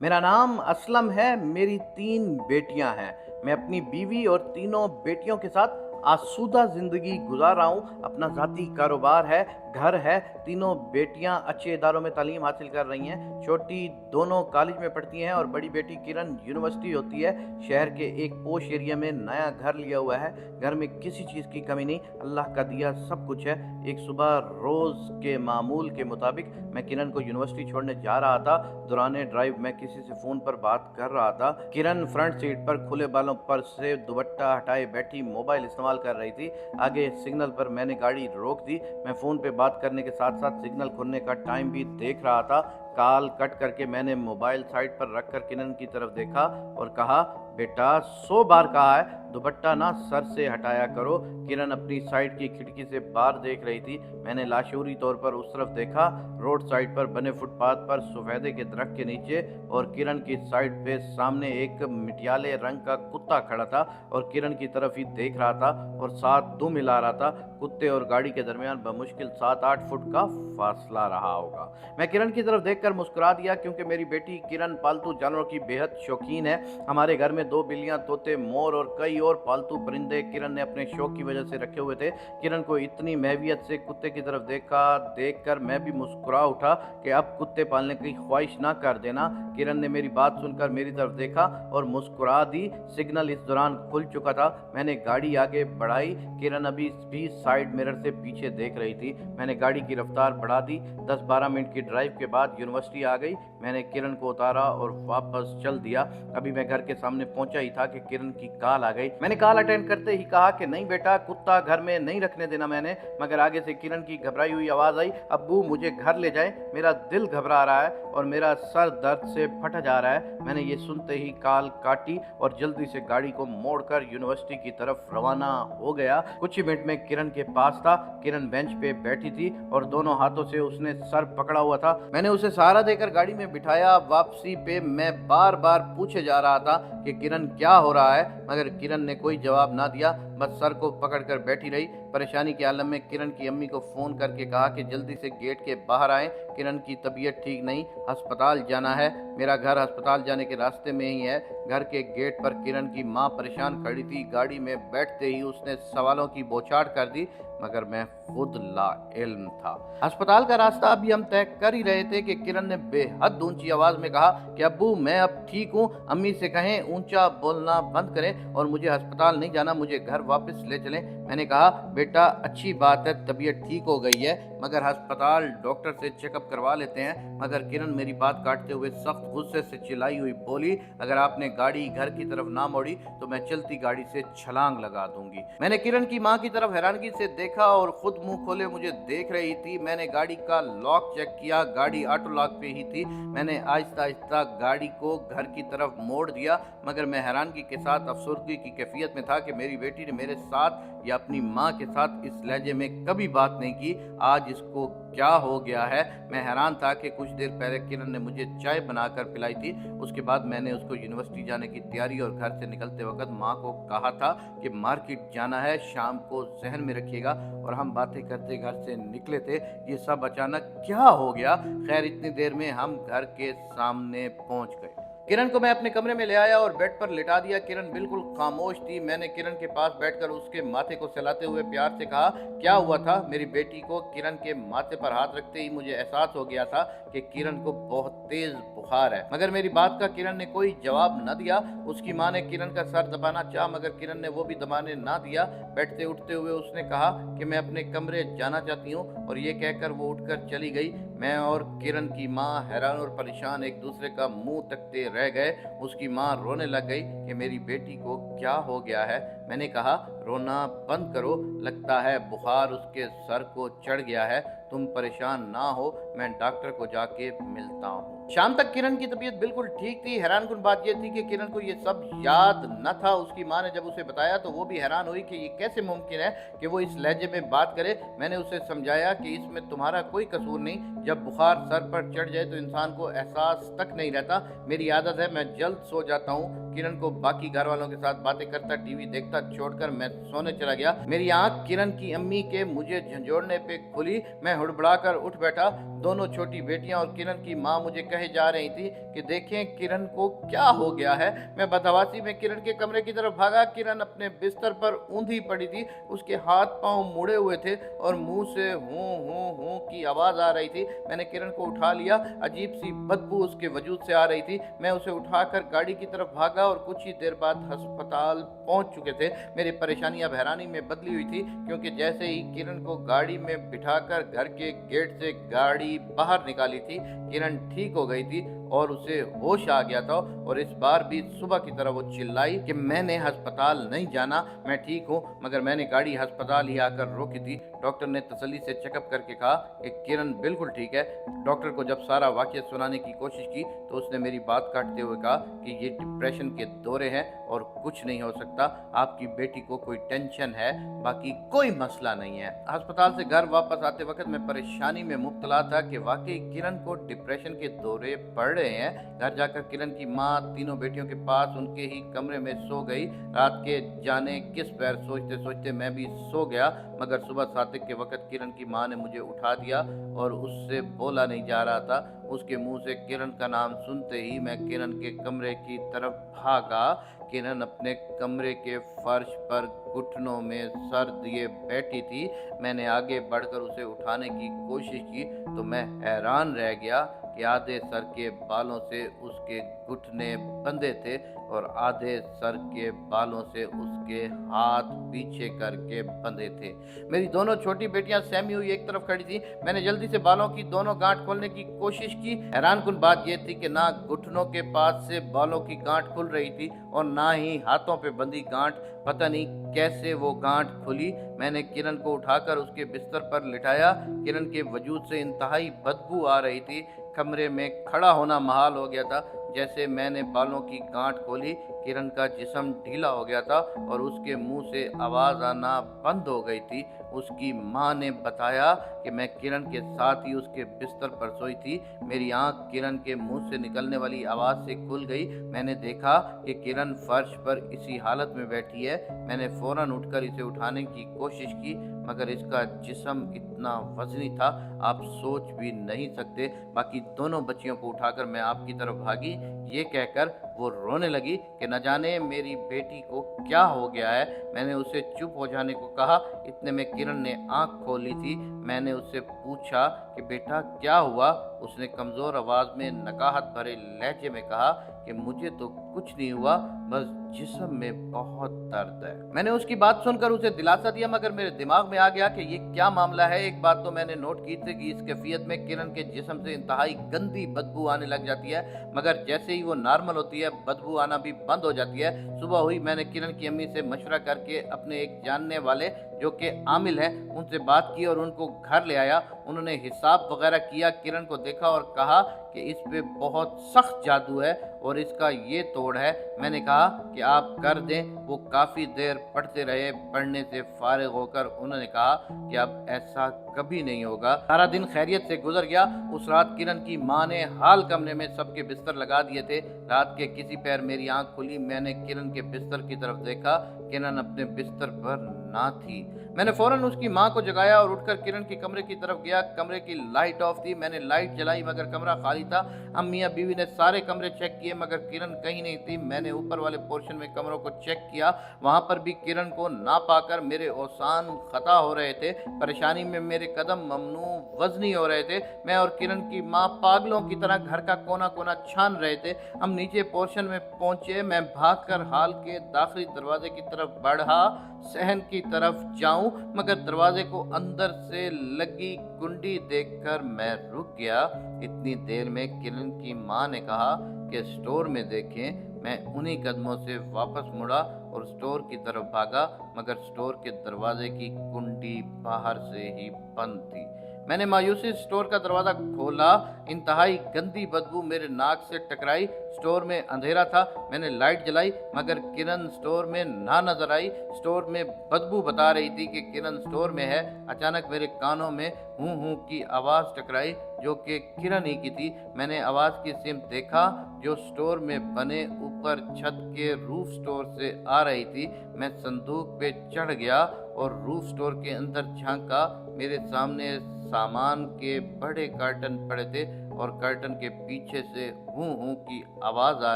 मेरा नाम असलम है। मेरी 3 बेटियां हैं। मैं अपनी बीवी और तीनों बेटियों के साथ आसूदा ज़िंदगी गुज़ार रहा हूँ। अपना ज़ाती कारोबार है, घर है। तीनों बेटियां अच्छे इदारों में तालीम हासिल कर रही हैं। छोटी दोनों कॉलेज में पढ़ती हैं और बड़ी बेटी किरण यूनिवर्सिटी होती है। शहर के एक पोश एरिया में नया घर लिया हुआ है। घर में किसी चीज़ की कमी नहीं, अल्लाह का दिया सब कुछ है। एक सुबह रोज़ के मामूल के मुताबिक मैं किरण को यूनिवर्सिटी छोड़ने जा रहा था। दौरान ड्राइव मैं किसी से फ़ोन पर बात कर रहा था। किरण फ्रंट सीट पर खुले बालों पर से दुपट्टा हटाए बैठी मोबाइल इस्तेमाल कर रही थी। आगे सिग्नल पर मैंने गाड़ी रोक दी। मैं फ़ोन पे बात करने के साथ साथ सिग्नल खुलने का टाइम भी देख रहा था। कॉल कट करके मैंने मोबाइल साइड पर रखकर किरण की तरफ देखा और कहा, बेटा 100 बार कहा है दुपट्टा ना सर से हटाया करो। किरण अपनी साइड की खिड़की से बाहर देख रही थी। मैंने लाशूरी तौर पर उस तरफ देखा। रोड साइड पर बने फुटपाथ पर सफेदे के दरख्त के नीचे और किरण की साइड पे सामने एक मिटियाले रंग का कुत्ता खड़ा था और किरण की तरफ ही देख रहा था और साथ दुम हिला रहा था। कुत्ते और गाड़ी के दरमियान बमुश्किल 7-8 फुट का फासला रहा होगा। मैं किरण की तरफ देखकर मुस्कुरा दिया क्योंकि मेरी बेटी किरण पालतू जानवरों की बेहद शौकीन है। हमारे घर में 2 बिल्लियां, तोते, मोर और कई और पालतू परिंदे किरण ने अपने शौक की वजह से रखे हुए थे। किरण को इतनी महवियत से कुत्ते की तरफ देखकर मैं भी मुस्कुरा उठा कि अब कुत्ते पालने की ख्वाहिश ना कर देना। किरण ने मेरी बात सुनकर मेरी तरफ देखा और मुस्कुरा दी। सिग्नल इस दौरान खुल चुका था। मैंने गाड़ी आगे बढ़ाई। किरण अभी भी साइड मिरर से पीछे देख रही थी। मैंने गाड़ी की रफ्तार बढ़ा दी। 10-12 मिनट की ड्राइव के बाद यूनिवर्सिटी आ गई। मैंने किरण को उतारा और वापस चल दिया। अभी मैं घर के सामने पहुंचा ही था कि किरण की कॉल आ गई। मैंने कॉल अटेंड करते ही कहा कि नहीं बेटा, कुत्ता घर में नहीं रखने देना मैंने। मगर आगे से किरण की घबराई हुई आवाज आई, अब्बू मुझे घर ले जाए, मेरा दिल घबरा रहा है और मेरा सर दर्द से फट जा रहा है। मैंने ये सुनते ही कॉल काटी और जल्दी से गाड़ी को मोड़कर यूनिवर्सिटी की तरफ रवाना हो गया। कुछ ही मिनट में किरण के पास था। किरण बेंच पे बैठी थी और दोनों हाथों से उसने सर पकड़ा हुआ था। मैंने उसे सहारा देकर गाड़ी में बिठाया। वापसी पे मैं बार बार पूछे जा रहा था कि किरण क्या हो रहा है, मगर किरण ने कोई जवाब ना दिया, बस सर को पकड़कर बैठी रही। परेशानी के आलम में किरण की अम्मी को फ़ोन करके कहा कि जल्दी से गेट के बाहर आएं। किरण की तबीयत ठीक नहीं, अस्पताल जाना है। मेरा घर अस्पताल जाने के रास्ते में ही है। घर के गेट पर किरण की माँ परेशान खड़ी थी। गाड़ी में बैठते ही उसने सवालों की बौछार कर दी, मगर मैं खुद ला इल्म था। अस्पताल का रास्ता अभी हम तय कर ही रहे थे कि किरण ने बेहद ऊंची आवाज में कहा कि अब्बू मैं अब ठीक हूँ, अम्मी से कहें ऊंचा बोलना बंद करें और मुझे अस्पताल नहीं जाना, मुझे घर वापस ले चलें। मैंने कहा, बेटा अच्छी बात है, तबीयत ठीक हो गई है, मगर अस्पताल डॉक्टर से चेकअप करवा लेते हैं। मगर किरण मेरी बात काटते हुए सख्त गुस्से से चिल्लाई हुई बोली, अगर आपने गाड़ी घर की तरफ ना मोड़ी तो मैं चलती गाड़ी से छलांग लगा दूंगी। मैंने किरण की माँ की तरफ हैरानगी से देखा और खुद मुंह खोले मुझे देख रही थी। मैंने गाड़ी का लॉक चेक किया, गाड़ी ऑटो लॉक पे ही थी। मैंने आहिस्ता आहिस्ता गाड़ी को घर की तरफ मोड़ दिया, मगर मैं हैरानगी के साथ अफसरदगी की कैफियत में था कि मेरी बेटी ने मेरे साथ या अपनी माँ के साथ इस लहजे में कभी बात नहीं की। आज इसको क्या हो गया है। मैं हैरान था कि कुछ देर पहले किरण ने मुझे चाय बनाकर पिलाई थी। उसके बाद मैंने उसको यूनिवर्सिटी जाने की तैयारी और घर से निकलते वक्त माँ को कहा था कि मार्केट जाना है, शाम को जहन में रखिएगा। और हम बातें करते घर से निकले थे। ये सब अचानक क्या हो गया। खैर इतनी देर में हम घर के सामने पहुंच गए। किरण को मैं अपने कमरे में ले आया और बेड पर लिटा दिया। किरण बिल्कुल खामोश थी। मैंने किरण के पास बैठकर उसके माथे को सहलाते हुए प्यार से कहा, क्या हुआ था। मेरी बेटी को किरण के माथे पर हाथ रखते ही मुझे एहसास हो गया था कि किरण को बहुत तेज बुखार है, मगर मेरी बात का किरण ने कोई जवाब न दिया। उसकी माँ ने किरण का सर दबाना चाहा, मगर किरण ने वो भी दबाने ना दिया। बैठते उठते हुए उसने कहा कि मैं अपने कमरे जाना चाहती हूँ, और ये कहकर वो उठकर चली गई। मैं और किरण की माँ हैरान और परेशान एक दूसरे का मुंह तकते रह गए। उसकी माँ रोने लग गई कि मेरी बेटी को क्या हो गया है। मैंने कहा, रोना बंद करो, लगता है बुखार उसके सर को चढ़ गया है, तुम परेशान ना हो, मैं डॉक्टर को जाके मिलता हूँ। शाम तक किरण की तबीयत बिल्कुल ठीक थी। हैरानकुन बात यह थी कि किरण को ये सब याद न था। उसकी माँ ने जब उसे बताया तो वो भी हैरान हुई कि ये कैसे मुमकिन है कि वो इस लहजे में बात करे। मैंने उसे समझाया कि इसमें तुम्हारा कोई कसूर नहीं, जब बुखार सर पर चढ़ जाए तो इंसान को एहसास तक नहीं रहता। मेरी आदत है मैं जल्द सो जाता हूँ। किरण को बाकी घर वालों के साथ बातें करता टीवी देखता छोड़कर मैं सोने चला गया। मेरी आंख किरण की अम्मी के मुझे झंझोड़ने पे खुली। मैं हुड़बड़ाकर उठ बैठा। दोनों छोटी बेटियां और किरण की माँ मुझे कहे जा रही थी कि देखें किरण को क्या हो गया है। मैं बदहवासी में किरण के कमरे की तरफ भागा। किरण अपने बिस्तर पर ऊंधी पड़ी थी। उसके हाथ पांव मुड़े हुए थे और मुंह से हूं की आवाज आ रही थी। मैंने किरण को उठा लिया। अजीब सी बदबू उसके वजूद से आ रही थी। मैं उसे उठाकर गाड़ी की तरफ भागा और कुछ ही देर बाद अस्पताल पहुंच चुके थे। मेरी परेशानी अब हैरानी में बदली हुई थी, क्योंकि जैसे ही किरण को गाड़ी में बिठाकर घर के गेट से गाड़ी बाहर निकाली थी, किरण ठीक हो गई थी और उसे होश आ गया था। और इस बार भी सुबह की तरह वो चिल्लाई कि मैंने अस्पताल नहीं जाना, मैं ठीक हूँ। मगर मैंने गाड़ी अस्पताल ही आकर रोकी थी। डॉक्टर ने तसल्ली से चेकअप करके कहा कि किरण बिल्कुल ठीक है। डॉक्टर को जब सारा वाकया सुनाने की कोशिश की तो उसने मेरी बात काटते हुए कहा कि ये डिप्रेशन के दौरे हैं और कुछ नहीं हो सकता। आपकी बेटी को कोई टेंशन है, बाकी कोई मसला नहीं है। अस्पताल से घर वापस आते वक्त मैं परेशानी में मुब्तला था कि वाकई किरण को डिप्रेशन के दौरे पड़ रहे हैं। घर जाकर किरण की माँ तीनों बेटियों के पास उनके ही कमरे में सो गई। रात के जाने किस पैर सोचते सोचते मैं भी सो गया। मगर सुबह सादिक के वक्त किरण की माँ ने मुझे उठा दिया और उससे बोला नहीं जा रहा था। उसके मुंह से किरण का नाम सुनते ही मैं किरण के कमरे की तरफ भागा। किरण अपने कमरे के फर्श पर घुटनों में सर दिए बैठी थी। मैंने आगे बढ़कर उसे उठाने की कोशिश की तो मैं हैरान रह गया कि आधे सर के बालों से उसके घुटने बंधे थे और आधे सर के बालों से उसके हाथ पीछे करके बंधे थे। मेरी दोनों छोटी बेटियां सहमी हुई एक तरफ खड़ी थी। मैंने जल्दी से बालों की दोनों गांठ खोलने की कोशिश की। हैरानकुन बात यह थी कि ना घुटनों के पास से बालों की गांठ खुल रही थी और ना ही हाथों पे बंधी गांठ। पता नहीं कैसे वो गांठ खुली। मैंने किरण को उठाकर उसके बिस्तर पर लिटाया। किरण के वजूद से इंतहाई बदबू आ रही थी। कमरे में खड़ा होना महाल हो गया था। जैसे मैंने बालों की गांठ खोली, किरण का जिस्म ढीला हो गया था और उसके मुंह से आवाज आना बंद हो गई थी। उसकी माँ ने बताया कि मैं किरण के साथ ही उसके बिस्तर पर सोई थी। मेरी आंख किरण के मुंह से निकलने वाली आवाज से खुल गई। मैंने देखा कि किरण फर्श पर इसी हालत में बैठी है। मैंने फौरन उठकर इसे उठाने की कोशिश की, मगर इसका जिस्म इतना वजनी था आप सोच भी नहीं सकते। बाकी दोनों बच्चियों को उठाकर मैं आपकी तरफ भागी। ये कहकर वो रोने लगी कि न जाने मेरी बेटी को क्या हो गया है। मैंने उसे चुप हो जाने को कहा। इतने में किरण ने आंख खोली थी। मैंने उससे पूछा कि बेटा क्या हुआ। उसने कमजोर आवाज में नकाहत भरे लहजे में कहा कि मुझे तो कुछ नहीं हुआ, बस जिस्म में बहुत दर्द है। मैंने उसकी बात सुनकर उसे दिलासा दिया, मगर मेरे दिमाग में आ गया कि ये क्या मामला है। एक बात तो मैंने नोट की थी कि इस कैफियत में किरण के जिस्म से इंतहाई गंदी बदबू आने लग जाती है, मगर जैसे ही वो नॉर्मल होती है बदबू आना भी बंद हो जाती है। सुबह हुई, मैंने किरण की अम्मी से मशवरा करके अपने एक जानने वाले जो कि आमिल है उनसे बात की और उनको घर ले आया। उन्होंने हिसाब वगैरह किया, किरण को देखा और कहा कि इस पे बहुत सख्त जादू है और इसका ये तोड़ है। मैंने कहा कि आप कर दें। वो काफ़ी देर पढ़ते रहे। पढ़ने से फारिग होकर उन्होंने कहा कि अब ऐसा कभी नहीं होगा। सारा दिन खैरियत से गुजर गया। उस रात किरण की माँ ने हाल कमरे में सबके बिस्तर लगा दिए थे। रात के किसी पैर मेरी आंख खुली। मैंने किरण के बिस्तर की तरफ देखा। किरण अपने बिस्तर पर ना थी। मैंने फौरन उसकी माँ को जगाया और उठकर किरण के कमरे की तरफ गया। कमरे की लाइट ऑफ थी। मैंने लाइट जलाई मगर कमरा खाली था। अम्मियाँ बीवी ने सारे कमरे चेक किए मगर किरण कहीं नहीं थी। मैंने ऊपर वाले पोर्शन में कमरों को चेक किया, वहां पर भी किरण को ना पाकर मेरे औसान खता हो रहे थे। परेशानी में मेरे कदम ममनू वजनी हो रहे थे। मैं और किरण की माँ पागलों की तरह घर का कोना कोना छान रहे थे। हम नीचे पोर्शन में पहुंचे। मैं भागकर हाल के दाखिली दरवाजे की तरफ बढ़ा, सहन की तरफ जाऊं, मगर दरवाजे को अंदर से लगी कुंडी देखकर मैं रुक गया। इतनी देर में किरण की माँ ने कहा कि स्टोर में देखें। मैं उन्हीं कदमों से वापस मुड़ा और स्टोर की तरफ भागा, मगर स्टोर के दरवाजे की कुंडी बाहर से ही बंद थी। मैंने मायूसी से स्टोर का दरवाज़ा खोला। इंतहाई गंदी बदबू मेरे नाक से टकराई। स्टोर में अंधेरा था। मैंने लाइट जलाई मगर किरण स्टोर में ना नजर आई। स्टोर में बदबू बता रही थी कि किरण स्टोर में है। अचानक मेरे कानों में हूँ हूँ की आवाज़ टकराई जो कि किरण ही की थी। मैंने आवाज़ की सिमत देखा जो स्टोर में बने ऊपर छत के रूफ स्टोर से आ रही थी। मैं संदूक पे चढ़ गया और रूफ स्टोर के अंदर झांका। मेरे सामने सामान के बड़े कार्टन पड़े थे और कार्टन के पीछे से हूँ हूँ की आवाज़ आ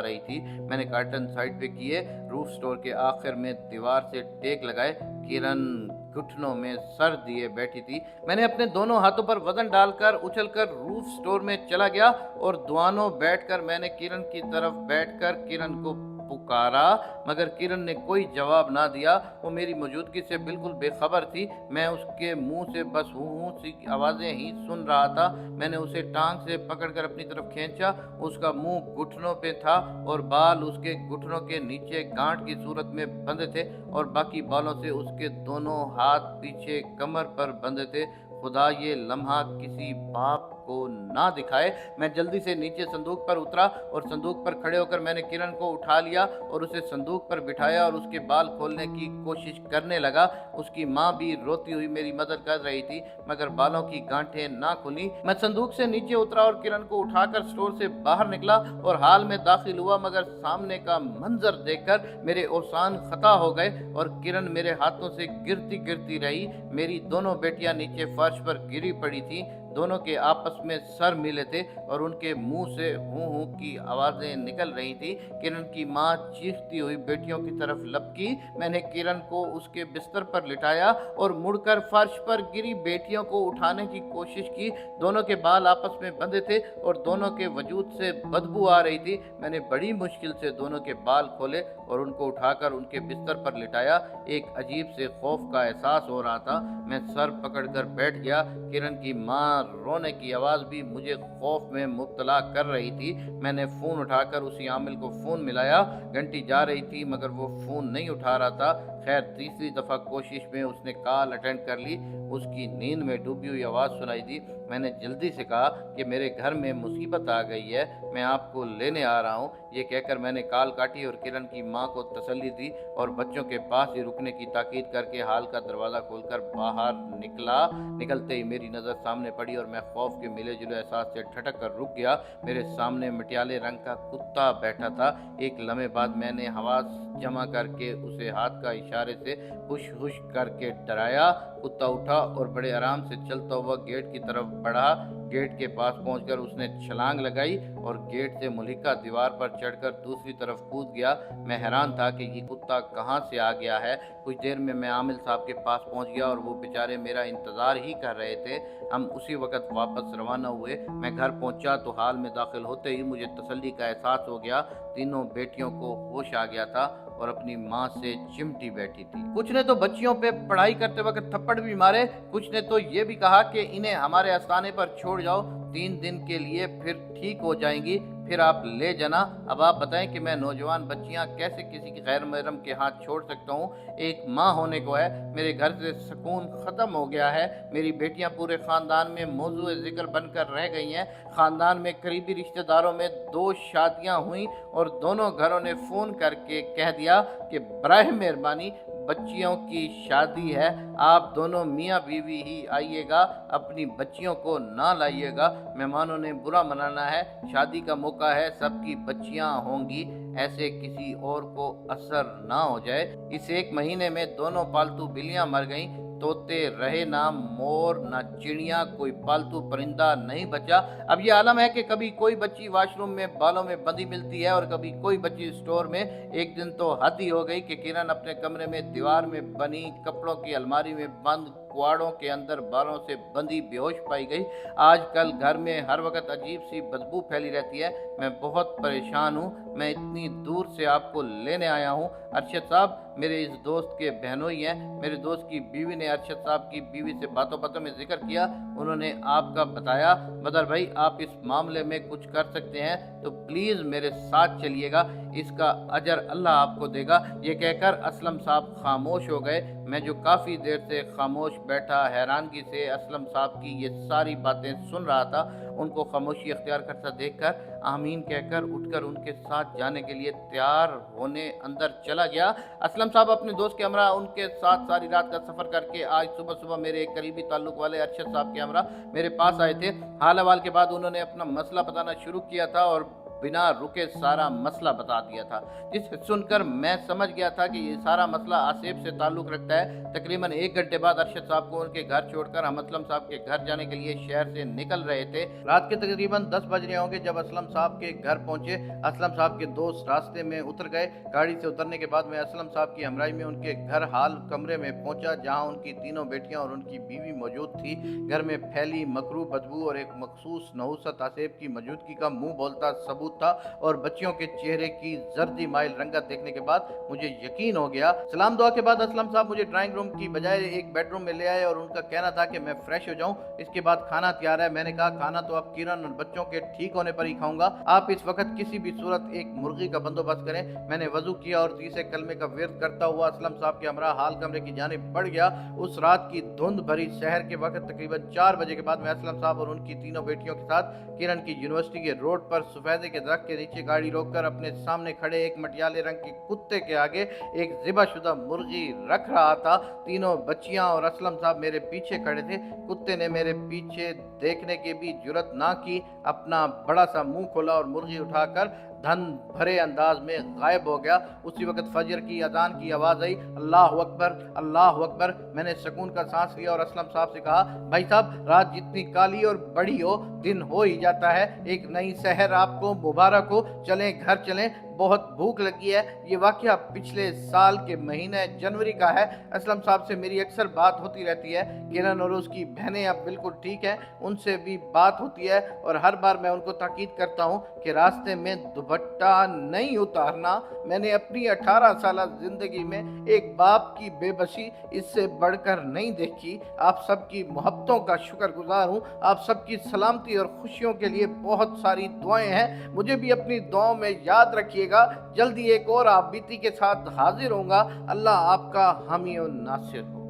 रही थी। मैंने कार्टन साइड पे किए। रूफ स्टोर के आखिर में दीवार से टेक लगाए। किरण घुटनों में सर दिए बैठी थी। मैंने अपने दोनों हाथों पर वजन डालकर उछलकर रूफ स्टोर में चला गया और दुआनों बैठकर मैंने किरण की तरफ बैठकर किरण को पुकारा मगर किरण ने कोई जवाब ना दिया। वो मेरी मौजूदगी से बिल्कुल बेखबर थी। मैं उसके मुंह से बस हूँ सी आवाज़ें ही सुन रहा था। मैंने उसे टांग से पकड़कर अपनी तरफ खींचा। उसका मुंह घुटनों पे था और बाल उसके घुटनों के नीचे गांठ की सूरत में बंधे थे और बाकी बालों से उसके दोनों हाथ पीछे कमर पर बंधे थे। खुदा ये लम्हा किसी बाप को ना दिखाए। मैं जल्दी से नीचे संदूक पर उतरा और संदूक पर खड़े होकर मैंने किरण को उठा लिया और उसे संदूक पर बिठाया और उसके बाल खोलने की कोशिश करने लगा। उसकी माँ भी रोती हुई मेरी मदद कर रही थी मगर बालों की गांठें ना खुली। मैं संदूक से नीचे उतरा और किरण को उठाकर स्टोर से बाहर निकला और हाल में दाखिल हुआ मगर सामने का मंजर देखकर मेरे औसान खता हो गए और किरण मेरे हाथों से गिरती गिरती रही। मेरी दोनों बेटियां नीचे फर्श पर गिरी पड़ी थी। दोनों के आपस में सर मिले थे और उनके मुंह से हूँ हूँ की आवाज़ें निकल रही थी। किरण की माँ चीखती हुई बेटियों की तरफ लपकी। मैंने किरण को उसके बिस्तर पर लिटाया और मुड़कर फर्श पर गिरी बेटियों को उठाने की कोशिश की। दोनों के बाल आपस में बंधे थे और दोनों के वजूद से बदबू आ रही थी। मैंने बड़ी मुश्किल से दोनों के बाल खोले और उनको उठाकर उनके बिस्तर पर लिटाया। एक अजीब से खौफ का एहसास हो रहा था। मैं सर पकड़कर बैठ गया। किरण की माँ रोने की आवाज़ भी मुझे खौफ में मुब्तला कर रही थी। मैंने फ़ोन उठाकर उसी आमिल को फ़ोन मिलाया। घंटी जा रही थी मगर वो फ़ोन नहीं उठा रहा था। खैर तीसरी दफ़ा कोशिश में उसने कॉल अटेंड कर ली। उसकी नींद में डूबी हुई आवाज़ सुनाई दी। मैंने जल्दी से कहा कि मेरे घर में मुसीबत आ गई है, मैं आपको लेने आ रहा हूँ। ये कहकर मैंने कॉल काटी और किरण की माँ को तसल्ली दी और बच्चों के पास ही रुकने की ताकीद करके हाल का दरवाज़ा खोलकर बाहर निकला। निकलते ही मेरी नज़र सामने पड़ी और मैं खौफ के मिले जुले एहसास से ठटक कर रुक गया। मेरे सामने मटियाले रंग का कुत्ता बैठा था। एक लम्हे बाद मैंने हवास जमा करके उसे हाथ का इशारे से हुश हुश करके डराया। कुत्ता उठा और बड़े आराम से चलता हुआ गेट की तरफ बढ़ा। गेट के पास पहुंचकर उसने छलांग लगाई और गेट से मुल्हिका दीवार पर चढ़कर दूसरी तरफ कूद गया। मैं हैरान था कि ये कुत्ता कहाँ से आ गया है। कुछ देर में मैं आमिल साहब के पास पहुंच गया और वो बेचारे मेरा इंतज़ार ही कर रहे थे। हम उसी वक्त वापस रवाना हुए। मैं घर पहुंचा तो हाल में दाखिल होते ही मुझे तसल्ली का एहसास हो गया। तीनों बेटियों को होश आ गया था और अपनी माँ से चिमटी बैठी थी। कुछ ने तो बच्चियों पे पढ़ाई करते वक्त थप्पड़ भी मारे। कुछ ने तो ये भी कहा कि इन्हें हमारे आस्थाने पर छोड़ जाओ, 3 दिन के लिए फिर ठीक हो जाएंगी, फिर आप ले जाना। अब आप बताएं कि मैं नौजवान बच्चियां कैसे किसी की गैर महरम के हाथ छोड़ सकता हूँ। एक माँ होने को है, मेरे घर से सुकून ख़त्म हो गया है। मेरी बेटियां पूरे ख़ानदान में मौजूद जिक्र बनकर रह गई हैं। ख़ानदान में करीबी रिश्तेदारों में 2 शादियां हुई और दोनों घरों ने फ़ोन करके कह दिया कि बराह मेहरबानी बच्चियों की शादी है, आप दोनों मियाँ बीवी ही आइएगा, अपनी बच्चियों को ना लाइएगा। मेहमानों ने बुरा मनाना है, शादी का मौका है, सबकी बच्चियां होंगी, ऐसे किसी और को असर ना हो जाए। इस 1 महीने में दोनों पालतू बिल्लियां मर गईं। तोते रहे ना मोर ना चिड़िया, कोई पालतू परिंदा नहीं बचा। अब ये आलम है कि कभी कोई बच्ची वॉशरूम में बालों में बंधी मिलती है और कभी कोई बच्ची स्टोर में। एक दिन तो हद ही हो गई कि किरण अपने कमरे में दीवार में बनी कपड़ों की अलमारी में बंद कुआड़ों के अंदर बालों से बंधी बेहोश पाई गई। आजकल घर में हर वक्त अजीब सी बदबू फैली रहती है। मैं बहुत परेशान हूँ। मैं इतनी दूर से आपको लेने आया हूँ। अरशद साहब मेरे इस दोस्त के बहनोई हैं। मेरे दोस्त की बीवी ने अरशद साहब की बीवी से बातों बातों में जिक्र किया। उन्होंने आपका बताया। बदर भाई आप इस मामले में कुछ कर सकते हैं तो प्लीज़ मेरे साथ चलिएगा। اس کا اجر اللہ آپ کو دے گا۔ یہ کہہ کر اسلم صاحب خاموش ہو گئے۔ میں جو کافی دیر سے خاموش بیٹھا حیرانگی سے اسلم صاحب کی یہ ساری باتیں سن رہا تھا، ان کو خاموشی اختیار کرتا دیکھ کر آمین کہہ کر اٹھ کر ان کے ساتھ جانے کے لیے تیار ہونے اندر چلا گیا۔ اسلم صاحب اپنے دوست کے ہمراہ ان کے ساتھ ساری رات کا سفر کر کے آج صبح میرے ایک قریبی تعلق والے ارشد صاحب کے ہمراہ میرے پاس آئے تھے۔ حال احوال کے بعد انہوں نے اپنا مسئلہ بتانا شروع کیا تھا اور بنا رکے سارا مسئلہ بتا دیا تھا، جس سن کر میں سمجھ گیا تھا کہ یہ سارا مسئلہ آصف سے تعلق رکھتا ہے۔ تقریباً 1 گھنٹے بعد ارشد صاحب کو ان کے گھر چھوڑ کر ہم اسلم صاحب کے گھر جانے کے لیے شہر سے نکل رہے تھے۔ رات کے تقریباً 10 بج رہے ہوں گے جب اسلم صاحب کے گھر پہنچے۔ اسلم صاحب کے دوست راستے میں اتر گئے۔ گاڑی سے اترنے کے بعد میں اسلم صاحب کی ہمراہی میں ان کے گھر حال کمرے میں پہنچا جہاں ان کی تینوں بیٹیاں اور ان کی بیوی موجود تھی۔ گھر میں پھیلی مکروہ بدبو اور ایک مخصوص نحوست آصف کی موجودگی کا منہ بولتا ثبوت تھا، اور بچیوں کے چہرے کی زردی مائل رنگت دیکھنے کے بعد مجھے یقین ہو گیا۔ سلام دعا کے بعد اسلم صاحب مجھے ڈرائنگ روم کی بجائے ایک بیڈ روم میں لے آئے اور ان کا کہنا تھا کہ میں فریش ہو جاؤں، اس کے بعد کھانا تیار ہے۔ میں نے کہا کھانا تو اب کرن اور بچوں کے ٹھیک ہونے پر ہی کھاؤں گا، آپ اس وقت کسی بھی صورت ایک مرغی کا بندوبست کریں۔ میں نے وضو کیا اور تیسرے کلمے کا ورد کرتا ہوا اسلم صاحب کے ہمراہ حال کمرے کی جانب بڑھ گیا۔ اس رات کی دھند بھری سحر کے وقت تقریباً 4 بجے کے بعد میں اسلم صاحب اور ان کی تینوں بیٹیوں کے ساتھ کرن کی یونیورسٹی کے روڈ پر سفیدے کے درخت کے نیچے گاڑی روک کر اپنے سامنے کھڑے ایک مٹیالے رنگ کے کتے کے آگے ایک ذبح شدہ مرغی رکھ رہا تھا۔ تینوں بچیاں اور اسلم صاحب میرے پیچھے کھڑے تھے۔ کتے نے میرے پیچھے دیکھنے کی بھی جرات نہ کی، اپنا بڑا سا منہ کھولا اور مرغی اٹھا کر دھن بھرے انداز میں غائب ہو گیا۔ اسی وقت فجر کی اذان کی آواز آئی، اللہ اکبر اللہ اکبر۔ میں نے سکون کا سانس لیا اور اسلم صاحب سے کہا، بھائی صاحب رات جتنی کالی اور بڑی ہو دن ہو ہی جاتا ہے، ایک نئی سحر آپ کو مبارک ہو، چلیں گھر چلیں، بہت بھوک لگی ہے۔ یہ واقعہ پچھلے سال کے مہینے جنوری کا ہے۔ اسلم صاحب سے میری اکثر بات ہوتی رہتی ہے، کرن اور اس کی بہنیں اب بالکل ٹھیک ہیں، ان سے بھی بات ہوتی ہے اور ہر بار میں ان کو تاکید کرتا ہوں کہ راستے میں دوپٹہ نہیں اتارنا۔ میں نے اپنی 18 سالہ زندگی میں ایک باپ کی بے بسی اس سے بڑھ کر نہیں دیکھی۔ آپ سب کی محبتوں کا شکر گزار ہوں، آپ سب کی سلامتی اور خوشیوں کے لیے بہت ساری دعائیں ہیں، مجھے بھی اپنی دعاؤں میں یاد رکھیے گا۔ جلدی ایک اور آپ بیتی کے ساتھ حاضر ہوں گا۔ اللہ آپ کا حامی و ناصر ہو۔